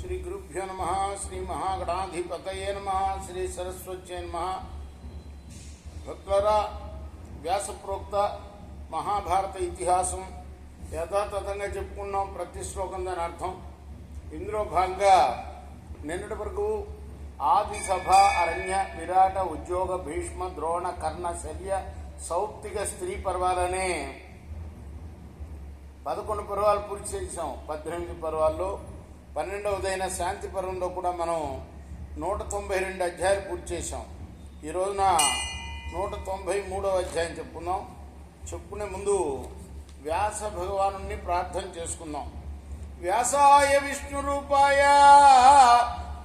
श्री गुरुभ्यो नमः। श्री महागणाधिपतये नमः। श्री सरस्वत्यै नमः। भक्तुलारा व्यास प्रोक्त महाभारत इतिहासं యథాతథంగా చెప్పుకున్నాం. ప్రతి శ్లోకం దాని అర్థం. ఇందులో భాగంగా నిన్నటి వరకు ఆది సభ అరణ్య విరాట ఉద్యోగ భీష్మ ద్రోణ కర్ణ శల్య సౌప్తిక స్త్రీ పర్వాలనే 11 పర్వాలు పూర్తి చేసాం. 18 పర్వాల్లో 12వదైన శాంతి పర్వంలో కూడా మనం 192 అధ్యాయాలు పూర్తి చేసాం. ఈ రోజున 193వ అధ్యాయం చెప్పుకుందాం. చెప్పుకునే ముందు వ్యాస భగవాను ప్రార్థన చేసుకుందాం. వ్యాసాయ విష్ణు రూపాయ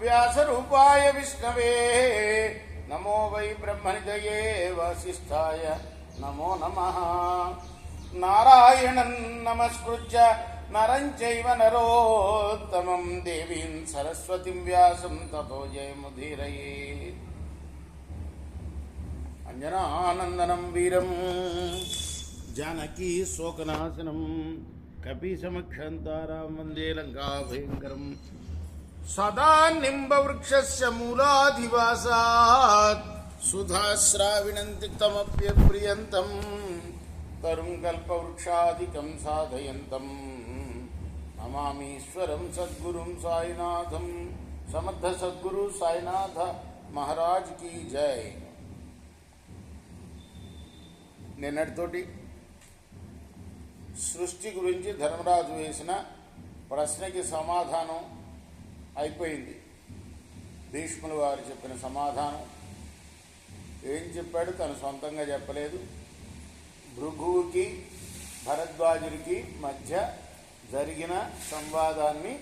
వ్యాస రూపాయ విష్ణవే నమో వై బ్రహ్మనిధయే వశిష్ఠాయ నమో నమః. నారాయణం నమస్కృత్య నరం చైవ నరోత్తమం దేవీం సరస్వతిం వ్యాసం తతో జయముదీరయేత్. అంజనానందనం వీరం జానకీ శోకనాశనం కపీసమక్షంతారాం వందే లంకాభయంకరం. సదా నింబవృక్షస్య మూలాధివాసాత్ సుధాశ్రావిణం తిక్తమప్యప్రియంతం తరుం కల్పవృక్షాదికం సాధయంతం నమామీశ్వరం సద్గురుం సాయినాథం. సమర్థ సద్గురు సాయినాథ మహారాజ్ కీ జై. నిన్నటితోటి సృష్టి గురించి ధర్మరాజు వేసిన ప్రశ్నకి సమాధానం అయిపోయింది. భీష్ములు వారు చెప్పిన సమాధానం ఏం చెప్పాడు? తను సొంతంగా చెప్పలేదు. భృగువుకి భరద్వాజుడికి మధ్య జరిగిన సంవాదాన్ని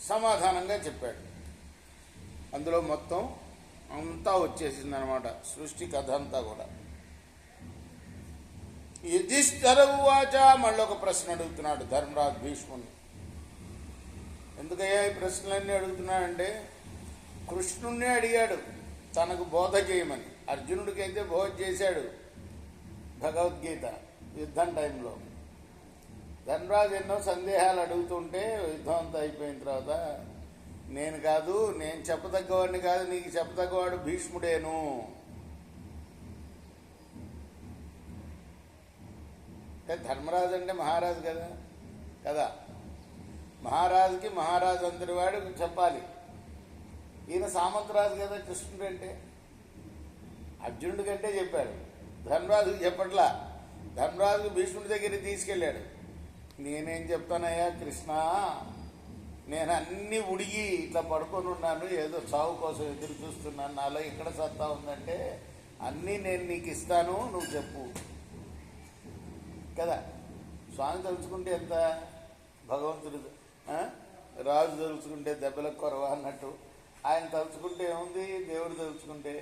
సమాధానంగా చెప్పాడు. అందులో మొత్తం అంతా వచ్చేసిందనమాట, సృష్టి కథ అంతా కూడా. యుధిష్ఠిర ఉవాచ, మళ్ళీ ఒక ప్రశ్న అడుగుతున్నాడు ధర్మరాజు భీష్ముని. ఎందుకయ్యా ఈ ప్రశ్నలన్నీ అడుగుతున్నాడంటే, కృష్ణుణ్ణి అడిగాడు తనకు బోధ చేయమని. అర్జునుడికి అయితే బోధ చేశాడు భగవద్గీత యుద్ధం టైంలో. ధర్మరాజు ఎన్నో సందేహాలు అడుగుతుంటే యుద్ధం అంతా అయిపోయిన తర్వాత, నేను కాదు, నేను చెప్పదగ్గవాడిని కాదు, నీకు చెప్పదగ్గవాడు భీష్ముడేను. ధర్మరాజు అంటే మహారాజు కదా. మహారాజుకి మహారాజు అంతటి వాడు చెప్పాలి. ఈయన సామంతరాజు కదా కృష్ణుడు అంటే. అర్జునుడి కంటే చెప్పాడు, ధర్మరాజుకి చెప్పట్లా. ధర్మరాజుకి భీష్ముడి దగ్గరికి తీసుకెళ్ళాడు. నేనేం చెప్తానయ్యా కృష్ణ, నేను అన్నీ ఉడిగి ఇట్లా పడుకొని ఉన్నాను, ఏదో చావు కోసం ఎదురు చూస్తున్నాను, నాలో ఎక్కడ సత్తా ఉందంటే అన్నీ నేను నీకు ఇస్తాను, నువ్వు చెప్పు కదా. స్వామి తలుచుకుంటే ఎంత, భగవంతుడు రాజు తలుచుకుంటే దెబ్బలకు కొరవ అన్నట్టు, ఆయన తలుచుకుంటే ఏముంది, దేవుడు తలుచుకుంటే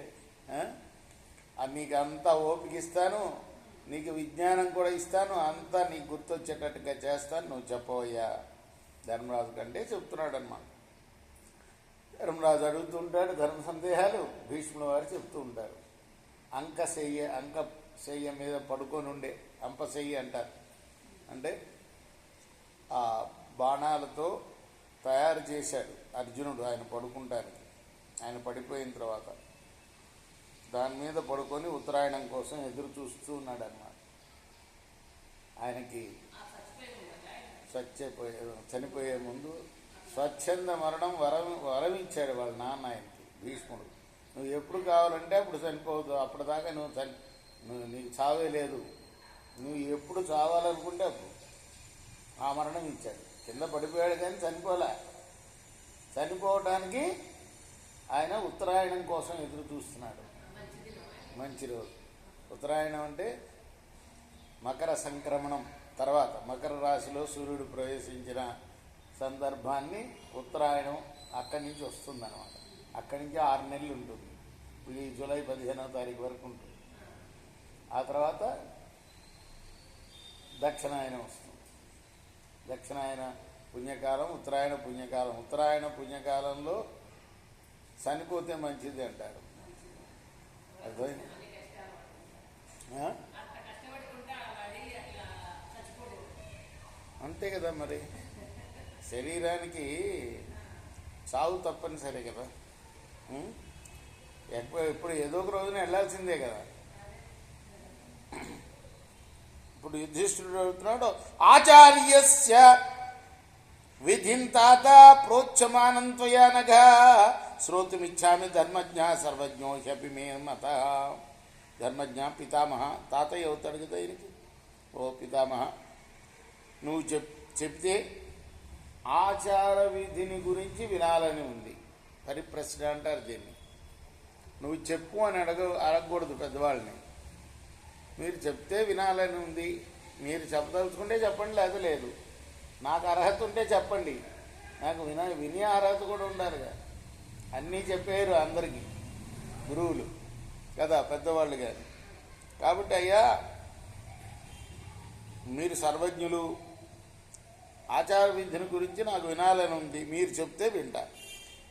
నీకు అంతా ఓపిక ఇస్తాను, నీకు విజ్ఞానం కూడా ఇస్తాను, అంతా నీకు గుర్తొచ్చేటట్టుగా చేస్తాను, నువ్వు చెప్పవయ్యా. ధర్మరాజు కంటే చెప్తున్నాడు అన్నమాట. ధర్మరాజు అడుగుతుంటాడు ధర్మ సందేహాలు, భీష్ముల వారు చెప్తూ ఉంటారు. అంకశయ్య మీద పడుకొని ఉండే, అంపశయ్య అంటారు. అంటే ఆ బాణాలతో తయారు చేశాడు అర్జునుడు ఆయన పడుకుంటానికి. ఆయన పడిపోయిన తర్వాత దాని మీద పడుకొని ఉత్తరాయణం కోసం ఎదురు చూస్తూ ఉన్నాడు అన్నమాట. ఆయనకి చనిపోయే ముందు స్వచ్ఛంద మరణం వరమిచ్చాడు వాళ్ళ నాన్న ఆయనకి, భీష్ముడు. నువ్వు ఎప్పుడు కావాలంటే అప్పుడు చనిపోవద్దు, అప్పటిదాకా నీకు చావే లేదు, నువ్వు ఎప్పుడు చావాలనుకుంటే అప్పుడు. ఆ మరణం ఇచ్చాడు. కింద పడిపోయాడు కానీ చనిపోలే. చనిపోవటానికి ఆయన ఉత్తరాయణం కోసం ఎదురు చూస్తున్నాడు. మంచి రోజు ఉత్తరాయణం అంటే మకర సంక్రమణం తర్వాత, మకర రాశిలో సూర్యుడు ప్రవేశించిన సందర్భాన్ని ఉత్తరాయణం అక్కడి నుంచి వస్తుందన్నమాట. అక్కడి నుంచి 6 నెలలు ఉంటుంది. ఇది జూలై 15వ తారీఖు వరకు ఉంటుంది. ఆ తర్వాత దక్షిణాయనం వస్తుంది. దక్షిణాయన పుణ్యకాలం, ఉత్తరాయణ పుణ్యకాలం. ఉత్తరాయణ పుణ్యకాలంలో చనిపోతే మంచిది అంటారు. అర్థమైంది? అంతే కదా మరి. శరీరానికి చావు తప్పనిసరి కదా. ఇప్పుడు ఏదో ఒక రోజున వెళ్ళాల్సిందే కదా. ఇప్పుడు యుధిష్ఠిరుడు అడుగుతున్నాడు, ఆచార్యస్య విధిం తాత ప్రోచ్యమానం త్వయా నఘ శ్రోతుమిచ్చామి ధర్మజ్ఞ సర్వజ్ఞో హ్యపి మే మత. ధర్మజ్ఞ పితామహ, తాతయ్య అవుతాడు కదా ఆయనకి. ఓ పితామహ, నువ్వు చెప్తే ఆచార విధిని గురించి వినాలని ఉంది. పరిప్రశ్న అంటారు దీన్ని. నువ్వు చెప్పు అని అడగకూడదు పెద్దవాళ్ళని. మీరు చెప్తే వినాలని ఉంది. మీరు చెప్పదలుచుకుంటే చెప్పండి, లేదా లేదు. నాకు అర్హత ఉంటే చెప్పండి. నాకు వినే అర్హత కూడా ఉండాలిగా. అన్నీ చెప్పారు అందరికీ గురువులు కదా, పెద్దవాళ్ళు గారు. కాబట్టి అయ్యా, మీరు సర్వజ్ఞులు, ఆచార విధిని గురించి నాకు వినాలని ఉంది, మీరు చెప్తే వింటా.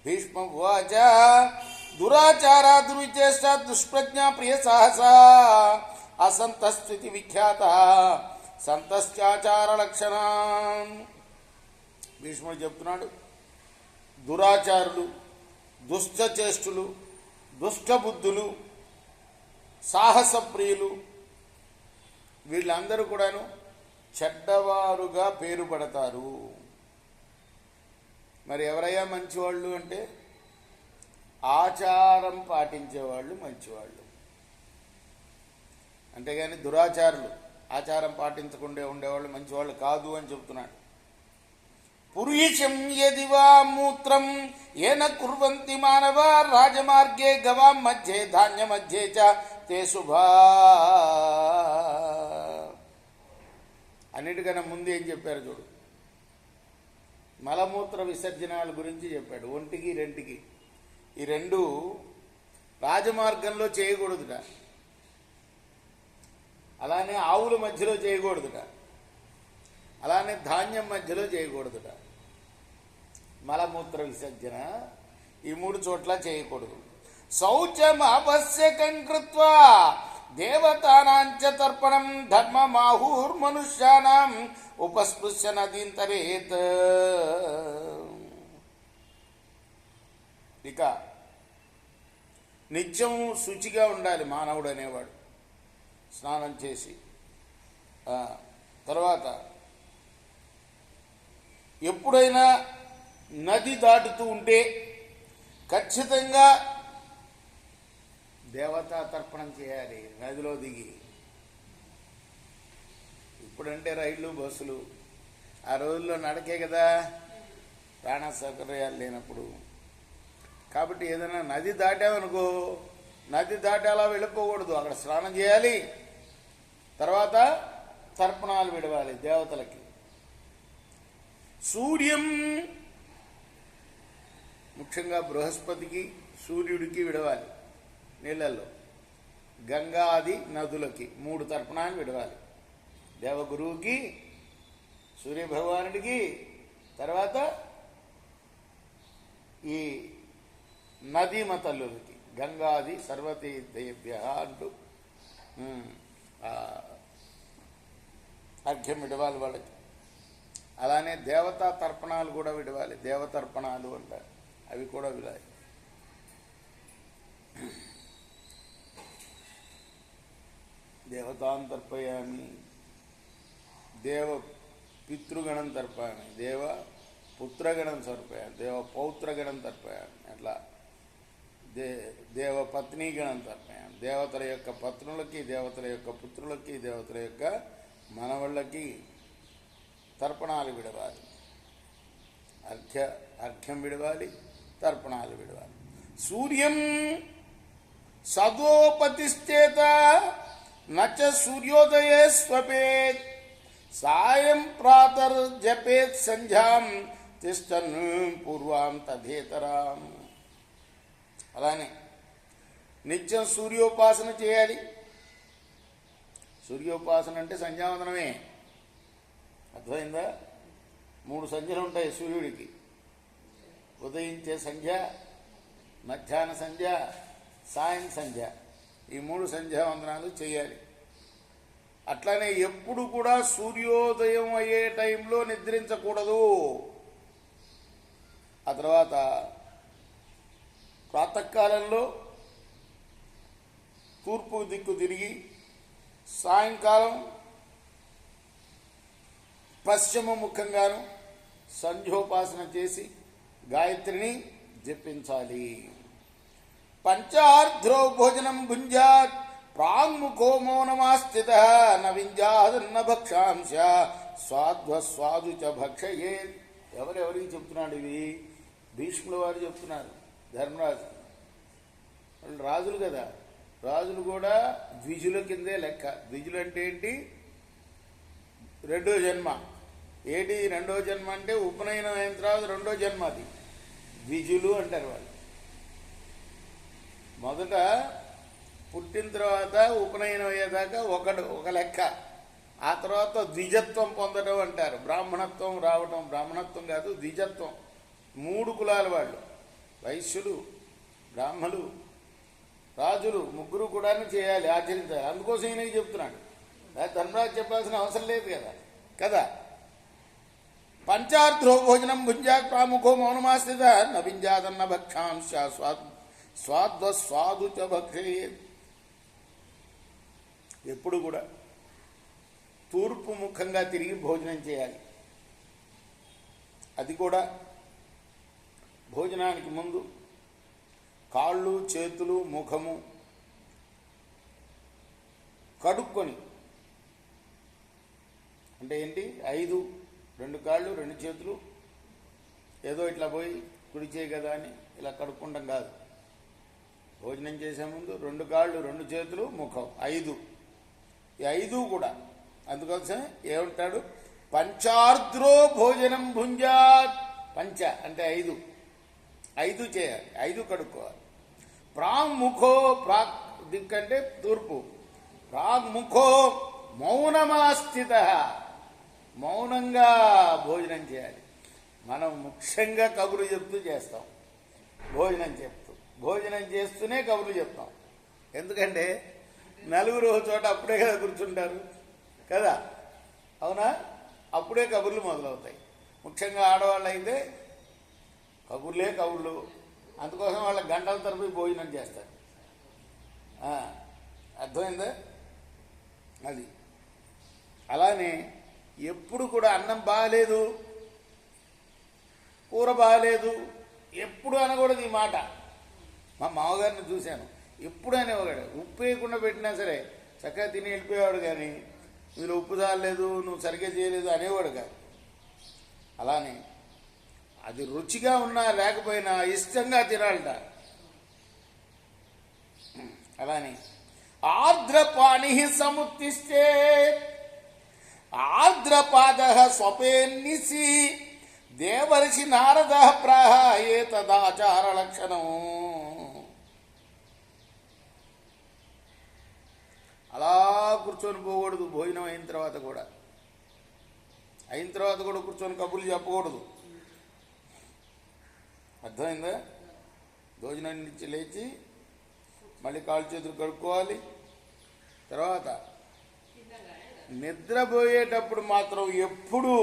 భీష్మ ఉవాచ దురాచారా దుర్విచేష్ట దుష్ప్రజ్ఞ ప్రియ సాహస అసంతస్థితి విఖ్యాత సంతశ్చాచార లక్షణ. భీష్ముడు చెప్తున్నాడు, దురాచారులు, దుష్టచేష్టులు, దుష్టబుద్ధులు, సాహసప్రియులు వీళ్ళందరూ కూడాను చెడ్డవారుగా పేరు పడతారు. మరి ఎవరయ్యా మంచివాళ్ళు అంటే ఆచారం పాటించేవాళ్ళు మంచివాళ్ళు. అంతేగాని దురాచారులు, ఆచారం పాటించకుండా ఉండేవాళ్ళు మంచివాళ్ళు కాదు అని చెప్తున్నాడు. పురుషం యది వా మూత్రం ఏన కుర్వంతి మానవ రాజమార్గే గవాం మధ్యే ధాన్య మధ్యే చ తే శుభా. అన్నిటికన్నా ముందు ఏం చెప్పారు చూడు, మలమూత్ర విసర్జనాల గురించి చెప్పాడు. ఒంటికి రెంటికి, ఈ రెండు రాజమార్గంలో చేయకూడదుట. అలానే ఆవుల మధ్యలో చేయకూడదుట. అలానే ధాన్యం మధ్యలో చేయకూడదుట. మలమూత్ర విసర్జన ఈ మూడు చోట్ల చేయకూడదు. శౌచం ఆవశ్యకం కృత్వా దేవతానాంచ తర్పణం ధర్మమాహుర్మనుష్యానాం ఉపస్పృశ్య నదీంతరేత్. ఇక నిత్యం శుచిగా ఉండాలి మానవుడు అనేవాడు. స్నానం చేసి తర్వాత ఎప్పుడైనా నది దాటుతూ ఉంటే ఖచ్చితంగా దేవతా తర్పణం చేయాలి నదిలో దిగి. ఇప్పుడంటే రైళ్ళు, బస్సులు, ఆ రోజుల్లో నడకే కదా, ప్రాణ సౌకర్యాలు లేనప్పుడు. కాబట్టి ఏదైనా నది దాటామనుకో, నది దాటి అలా వెళ్ళిపోకూడదు, అక్కడ స్నానం చేయాలి. తర్వాత తర్పణాలు విడవాలి దేవతలకి. సూర్యం ముఖ్యంగా బృహస్పతికి, సూర్యుడికి విడవాలి నీళ్ళల్లో. గంగాది నదులకి 3 తర్పణాలు విడవాలి. దేవగురువుకి, సూర్యభగవానుడికి, తర్వాత ఈ నదీమ తల్లులకి. గంగాది సర్వతీర్థేభ్య అంటూ అర్ఘ్యం విడవాలి వాళ్ళకి. అలానే దేవతా తర్పణాలు కూడా విడవాలి. దేవతర్పణాలు అంటారు, అవి కూడా విడాలి. దేవతాన్ తర్పయామి, దేవ పితృగణం తర్పయామి, దేవ పుత్రగణం తర్పయామి, దేవ పౌత్రగణం తర్పయామి, అట్లా దేవ పత్నీగణం తర్పయామి. దేవతల యొక్క పత్నులకి, దేవతల యొక్క పుత్రులకి, దేవతల యొక్క మనవళ్ళకి తర్పణాలు విడవాలి. అర్ఘ్యం విడవాలి, తర్పణాలు విడవాలి. సూర్యం సదోపతిశ్చేత నచ సూర్యోదయే స్వపేత్ సాయం ప్రాతర్జపేత్ సంధ్యాం తిష్టన్ పూర్వాం తథేతరాం. అలానే నిత్యం సూర్యోపాసన చేయాలి. సూర్యోపాసన అంటే సంధ్యావందనమే. అర్థమైందా? 3 సంధ్యలు ఉంటాయి సూర్యుడికి. ఉదయించే సంధ్య, మధ్యాహ్న సంధ్య, సాయం సంధ్య. ఈ 3 సంధ్యావందనాలు చేయాలి. అట్లానే ఎప్పుడు కూడా సూర్యోదయం అయ్యే టైంలో నిద్రించకూడదు. ఆ తర్వాత ప్రాతకాలంలో తూర్పు దిక్కు తిరిగి సాయంకాలం పశ్చిమ ముఖంగాను సంధ్యోపాసన చేసి గాయత్రిని జపించాలి. పంచార్ధ్రో భోజనం భుంజాత్ ప్రాంగుఖో మౌనమాస్థిత న వింజాదన్న భక్షాంశ స్వాద్వస్వాదు చ భక్షయే. ఎవరెవరికి చెప్తున్నాడు ఇవి? భీష్ముల వారు చెప్తున్నారు ధర్మరాజు. వాళ్ళు రాజులు కదా, రాజులు కూడా ద్విజుల కిందే లెక్క. ద్విజులు అంటే ఏంటి? రెండో జన్మ. ఏంటి రెండో జన్మ అంటే? ఉపనయనం అయిన తర్వాత రెండో జన్మ. అది ద్విజులు అంటారు వాళ్ళు. మొదట పుట్టిన తర్వాత ఉపనయనం అయ్యేదాకా ఒక లెక్క. ఆ తర్వాత ద్విజత్వం పొందడం అంటారు. బ్రాహ్మణత్వం రావడం, బ్రాహ్మణత్వం కాదు ద్విజత్వం. 3 కులాల వాళ్ళు, వైశ్యులు, బ్రాహ్మలు, రాజులు, ముగ్గురు కూడా చేయాలి, ఆచరించాలి. అందుకోసం ఈయనకి చెప్తున్నాడు. ధర్మరాజు చెప్పాల్సిన అవసరం లేదు కదా. పంచార్ధ్రో భోజనం భుంజాత్ ప్రాముఖో మౌనమాస్థిత న వింజాదన్న భక్షాంశ స్వాద్వస్వాదు చ భక్షయేత్. ఎప్పుడు కూడా తూర్పు ముఖంగా తిరిగి భోజనం చేయాలి. అది కూడా భోజనానికి ముందు కాళ్ళు, చేతులు, ముఖము కడుక్కొని, అంటే ఏంటి? 5 2 కాళ్ళు 2 చేతులు ఏదో ఇట్లా పోయి కుడి చేయి కదా అని ఇలా కడుక్కుంటాం కాదు. భోజనం చేసే ముందు 2 కాళ్ళు 2 చేతులు ముఖం 5. ఈ 5 కూడా అందుకోసం ఏమంటాడు? పంచార్ధ్రో భోజనం భుంజాత్. పంచ అంటే 5 చేయాలి, 5 కడుక్కోవాలి. ప్రాంగుఖో, ప్రాక్ దిక్కంటే తూర్పు. ప్రాంగుఖో మౌనమాస్థిత, మౌనంగా భోజనం చేయాలి. మనం ముఖ్యంగా కబుర్లు చెప్తూ చేస్తాం. భోజనం చేస్తూనే కబుర్లు చెప్తాం. ఎందుకంటే నలుగురు చోట అప్పుడే కదా కూర్చుంటారు కదా, అవునా? అప్పుడే కబుర్లు మొదలవుతాయి. ముఖ్యంగా ఆడవాళ్ళు అయితే కబుర్లు. అందుకోసం వాళ్ళ గంటల తరబడి భోజనం చేస్తారు. అర్థమైందా? అది అలానే ఎప్పుడు కూడా అన్నం బాగాలేదు, కూర బాగాలేదు ఎప్పుడు అనకూడదు ఈ మాట. మా మామగారిని చూశాను, ఎప్పుడు అనేవాడు. ఉప్పు వేయకుండా పెట్టినా సరే చక్కగా తిని వెళ్ళిపోయేవాడు, కానీ మీరు ఉప్పు చాలలేదు, నువ్వు సరిగ్గా చేయలేదు అనేవాడు కాదు. అలానే అది రుచిగా ఉన్నా లేకపోయినా ఇష్టంగా తినాలట. అలానే ఆర్ద్రపాణి సముత్తిష్టే ఆర్ద్రపాద స్వపేన్నిసి దేవర్షి నారద ప్రాహ ఏతదాచార లక్షణం. అలా కూర్చొని పోకూడదు. భోజనం అయిన తర్వాత కూడా కూర్చొని కబుర్లు చెప్పకూడదు. అర్థమైందా? భోజనం నుంచి లేచి మళ్ళీ కాళ్ళు చేతులు కడుక్కోవాలి. తర్వాత నిద్రపోయేటప్పుడు మాత్రం ఎప్పుడూ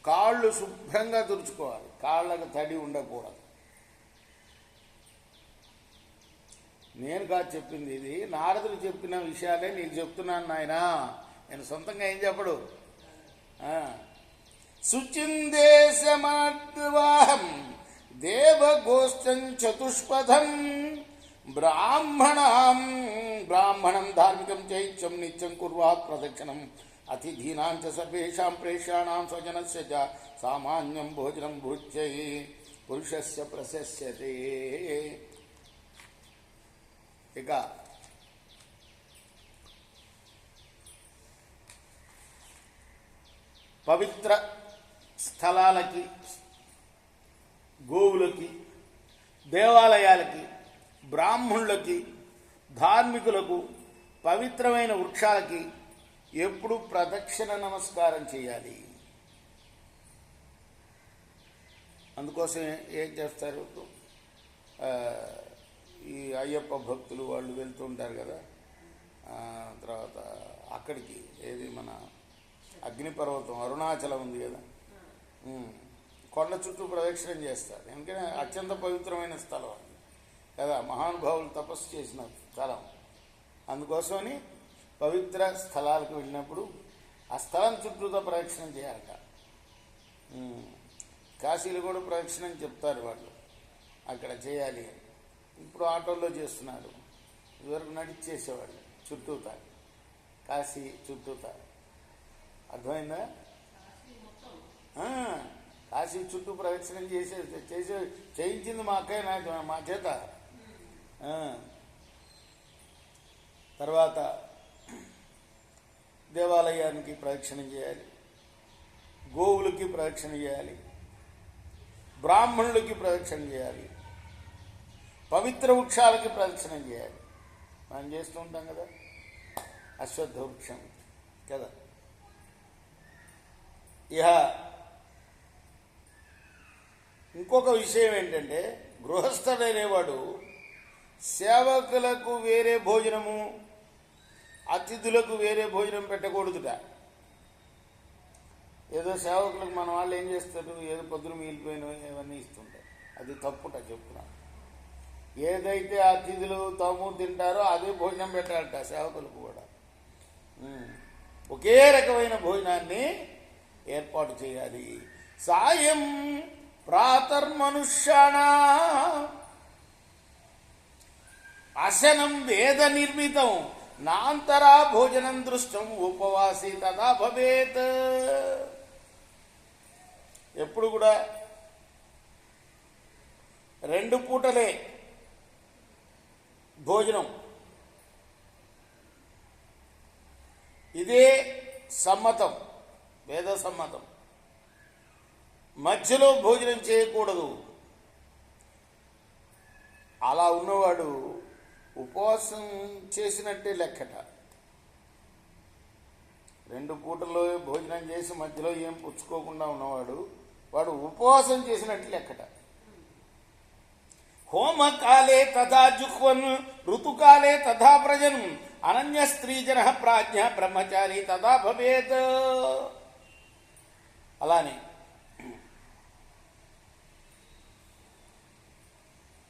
కాళ్ళు శుభ్రంగా తుడుచుకోవాలి, కాళ్ళకు తడి ఉండకూడదు. నేను కాదు చెప్పింది, ఇది నారదుడు చెప్పిన విషయాలే నీకు చెప్తున్నాను నాయనా. నేను సొంతంగా ఏం చెప్పడు. శుచిందేశమద్వాహం దేవగోష్టం చతుష్పథం బ్రాహ్మణం ధార్మికం చైత్యం నిత్యం కుర్వాత్ ప్రదక్షిణం అతిథీనాం చ సర్వేషాం ప్రేష్యాణాం స్వజనస్య చ సామాన్యం భోజనం భృత్యై పురుషస్య ప్రశస్యతే. ఇక పవిత్ర స్థలాలకి, గోవులకి, దేవాలయాలకి, బ్రాహ్మణులకి, ధార్మికులకు, పవిత్రమైన వృక్షాలకి ఎప్పుడు ప్రదక్షిణ నమస్కారం చేయాలి. అందుకోసం ఏం చేస్తారు? ఈ అయ్యప్ప భక్తులు వాళ్ళు వెళ్తూ ఉంటారు కదా, తర్వాత అక్కడికి ఏది మన అగ్నిపర్వతం అరుణాచలం ఉంది కదా, కొండ చుట్టూ ప్రదక్షిణం చేస్తారు. ఎందుకంటే అత్యంత పవిత్రమైన స్థలం అది కదా, మహానుభావులు తపస్సు చేసిన స్థలం. అందుకోసమని పవిత్ర స్థలాలకు వెళ్ళినప్పుడు ఆ స్థలం చుట్టూతో ప్రదక్షిణం చేయాలట. కాశీలు కూడా ప్రదక్షిణం చెప్తారు వాళ్ళు, అక్కడ చేయాలి అని. ఇప్పుడు ఆటోల్లో చేస్తున్నారు, ఇదివరకు నడిచి చేసేవాళ్ళు చుట్టూతా, కాశీ చుట్టూతా. అర్థమైందా? కాశీ చుట్టూ ప్రదక్షిణం చేయించింది మా అక్కయ్య నాకు, మా చేత. తర్వాత దేవాలయానికి ప్రదక్షిణం చేయాలి, గోవులకి ప్రదక్షిణ చేయాలి, బ్రాహ్మణులకి ప్రదక్షిణ చేయాలి, పవిత్ర వృక్షాలకి ప్రదక్షిణం చేయాలి. మనం చేస్తూ ఉంటాం కదా, అశ్వత్థ వృక్షం కదా. ఇహ ఇంకొక విషయం ఏంటంటే, గృహస్థుడనేవాడు సేవకులకు వేరే భోజనము, అతిథులకు వేరే భోజనం పెట్టకూడదుట. ఏదో సేవకులకు మన వాళ్ళు ఏం చేస్తారు, ఏదో పొద్దున మిగిలిపోయినవి ఇవన్నీ ఇస్తుంటారు. అది తప్పుట చెప్తున్నా. ఏదైతే అతిథులు తాము తింటారో అదే భోజనం పెట్టాలట సేవకులకు కూడా. ఒకే రకమైన భోజనాన్ని ఏర్పాటు చేయాలి. సాయం ప్రాతర్మనుష్యాణా అశనం వేద నిర్మితం నాంతరా భోజనం దృష్టం ఉపవాసి తదా భవేత్. ఎప్పుడు కూడా 2 పూటలే భోజనం, ఇదే సమ్మతం, వేద సమ్మతం. మధ్యలో భోజనం చేయకూడదు. అలా ఉన్నవాడు ఉపవాసం చేసినట్టే లెక్కట. 2 పూటల్లో భోజనం చేసి మధ్యలో ఏం పుచ్చుకోకుండా ఉన్నవాడు వాడు ఉపవాసం చేసినట్టు లెక్కట. హోమకాలే తథా జుహ్వన్ ఋతుకాలే తథా వ్రజన్ అనన్య స్త్రీజన ప్రాజ్ఞ బ్రహ్మచారి తథా భవేత్. అలానే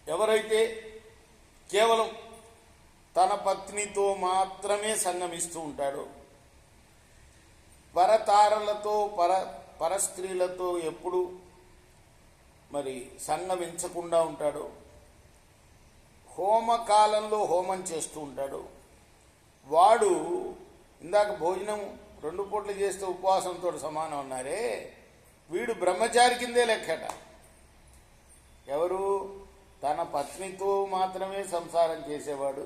ఎవరైతే కేవలం తన పత్నితో మాత్రమే సంగమిస్తూ ఉంటాడో, పరతారలతో పరస్త్రీలతో ఎప్పుడు మరి సంగమించకుండా ఉంటాడో, హోమకాలంలో హోమం చేస్తూ ఉంటాడు, వాడు ఇందాక భోజనం 2 పూటలు చేస్తే ఉపవాసంతో సమానం అన్నారే, వీడు బ్రహ్మచారి కిందే లెక్కట. ఎవరు? తన పత్నితో మాత్రమే సంసారం చేసేవాడు,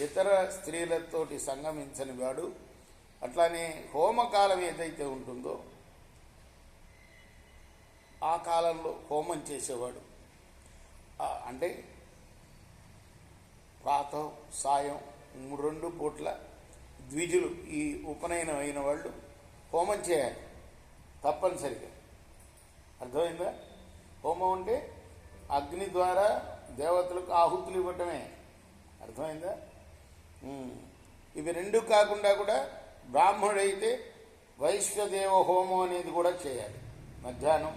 ఇతర స్త్రీలతోటి సంగమించని వాడు. అట్లానే హోమకాలం ఏదైతే ఉంటుందో ఆ కాలంలో హోమం చేసేవాడు, అంటే ప్రాతః సాయం 2 పూట్ల ద్విజులు, ఈ ఉపనయనం అయిన వాళ్ళు హోమం చేయాలి తప్పనిసరిగా. అర్థమైందా? హోమం అంటే అగ్ని ద్వారా దేవతలకు ఆహుతులు ఇవ్వటమే. అర్థమైందా? ఇవి 2 కాకుండా కూడా బ్రాహ్మణుడైతే వైశ్వదేవ హోమం అనేది కూడా చేయాలి. మధ్యాహ్నం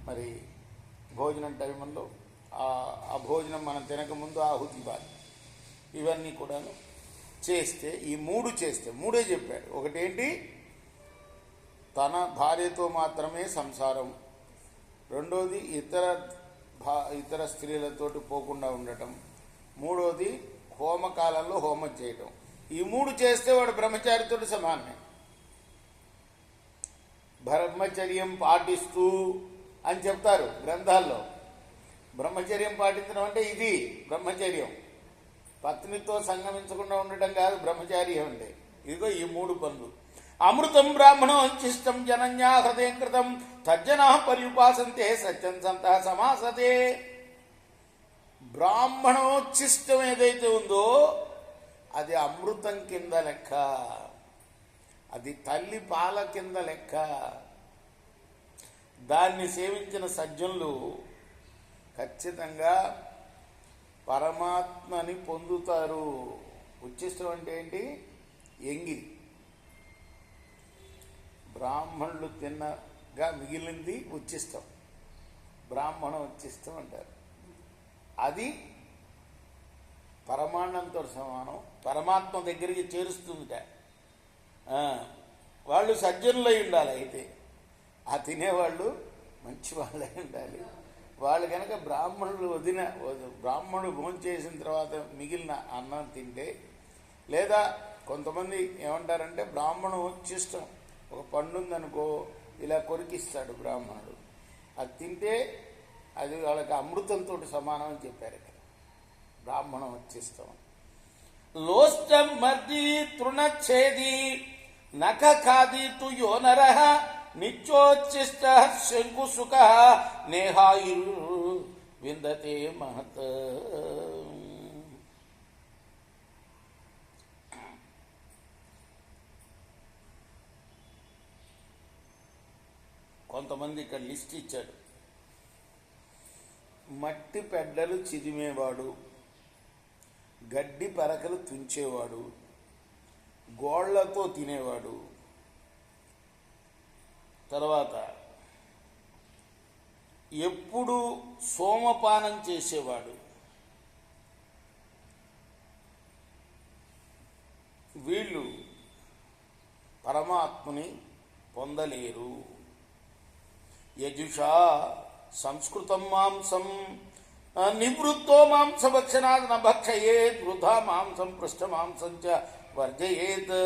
మరి భోజనం టైంలో ఆ భోజనం మనం తినకముందు ఆహుతి ఇవ్వాలి. ఇవన్నీ కూడాను చేస్తే, ఈ 3 చేస్తే, 3 చెప్పాడు. ఒకటేంటి? తన భార్యతో మాత్రమే సంసారం. రెండోది ఇతర స్త్రీలతోటి పోకుండా ఉండటం. మూడోది హోమకాలంలో హోమం చేయటం. ఈ 3 చేస్తే వాడు బ్రహ్మచారితో సమానమే. బ్రహ్మచర్యం పాటిస్తూ అని చెప్తారు గ్రంథాల్లో. బ్రహ్మచర్యం పాటించడం అంటే ఇది బ్రహ్మచర్యం. పత్నితో సంగమించకుండా ఉండటం కాదు బ్రహ్మచార్యం అంటే. ఇదిగో ఈ 3 పనులు. అమృతం బ్రాహ్మణోచ్చిష్టం జనన్యా హృదయం కృతం తజ్జనా పర్యుపాసంతే సత్యం సంతః సమాసతే. బ్రాహ్మణోచ్చిష్టం ఏదైతే ఉందో అది అమృతం కింద లెక్క, అది తల్లి పాల కింద లెక్క. దాన్ని సేవించిన సజ్జనులు ఖచ్చితంగా పరమాత్మని పొందుతారు. ఉచ్చిష్టం అంటే ఏంటి? ఎంగిలి. బ్రాహ్మణులు తిన్న మిగిలింది ఉచ్చిష్టం, బ్రాహ్మణం ఉచ్చిష్టం అంటారు. అది పరమాన్నంతో సమానం, పరమాత్మ దగ్గరికి చేరుస్తుందిట. వాళ్ళు సజ్జనులై ఉండాలి. అయితే ఆ తినేవాళ్ళు మంచి వాళ్ళై ఉండాలి. వాళ్ళు కనుక బ్రాహ్మణుడు భోంచేసిన తర్వాత మిగిలిన అన్నం తింటే, లేదా కొంతమంది ఏమంటారంటే బ్రాహ్మణం ఉచ్చిష్టం, ఒక పండు ఉందనుకో ఇలా కొరికిస్తాడు బ్రాహ్మణుడు, అది తింటే అది వాళ్ళకి అమృతంతో సమానం అని చెప్పారు ఇక్కడ. బ్రాహ్మణం ఉచ్చిష్టం. లోష్టం మర్ది తృణఛేది నఖ ఖాదీతు యో నరః నిత్యోచ్చిష్ట శంకుసుఖ నేహాయుర్ విందతే మహత్. కొంతమంది ఇక్కడ లిస్ట్ ఇచ్చాడు. మట్టి పెడ్డలు చిదిమేవాడు, గడ్డి పరకలు తుంచేవాడు, గోళ్లతో తినేవాడు, తర్వాత ఎప్పుడు సోమపానం చేసేవాడు, వీళ్ళు పరమాత్ముని పొందలేరు. యజుషా సంస్కృతం మాంసం నివృత్తో మాంసభక్షణాద్ న భక్షయేత్ వృధా మాంసం పృష్ఠ మాంసం చ వర్జయేత్.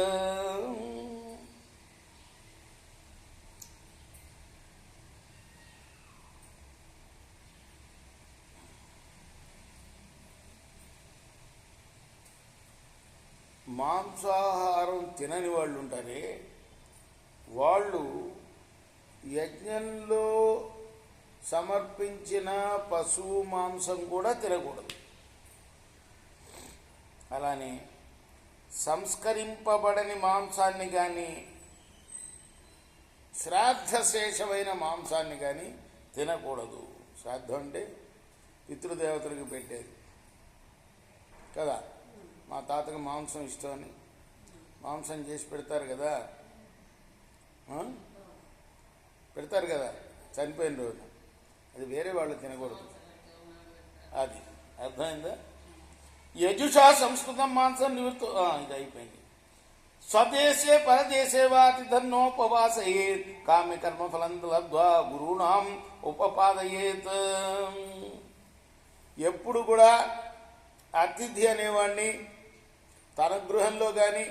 మాంసాహారం తినని వాళ్ళు ఉంటారే, వాళ్ళు యజ్ఞంలో సమర్పించిన పశువు మాంసం కూడా తినకూడదు. అలానే సంస్కరింపబడని మాంసాన్ని కానీ, శ్రాద్ధశేషమైన మాంసాన్ని కానీ తినకూడదు. శ్రాద్ధం అంటే పితృదేవతలకు పెట్టేది కదా. మా తాతకు మాంసం ఇష్టమని మాంసం చేసి పెడతారు కదా, చనిపోయిన రోజు. అది వేరే వాళ్ళు తినకూడదు. అది అర్థమైందా? యజుషా సంస్కృతం మాంసం నివృత్తి. ఇది అయిపోయింది. స్వదేశే పరదేశే వాతిధన్నోపవాసయేత్ కామ్య కర్మ ఫలం లబ్ధ్వా గురూణాం ఉపపాదయేత్. ఎప్పుడు కూడా అతిథి అనేవాడిని తన గృహంలో కానీ,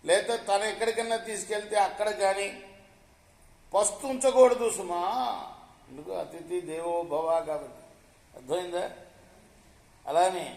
లేదా తను ఎక్కడికన్నా తీసుకెళ్తే అక్కడ కానీ పస్తు ఉంచకూడదు సుమా. ఎందుకు? అతిథి దేవో భవ కాబట్టి. అర్థమైందా? అలానే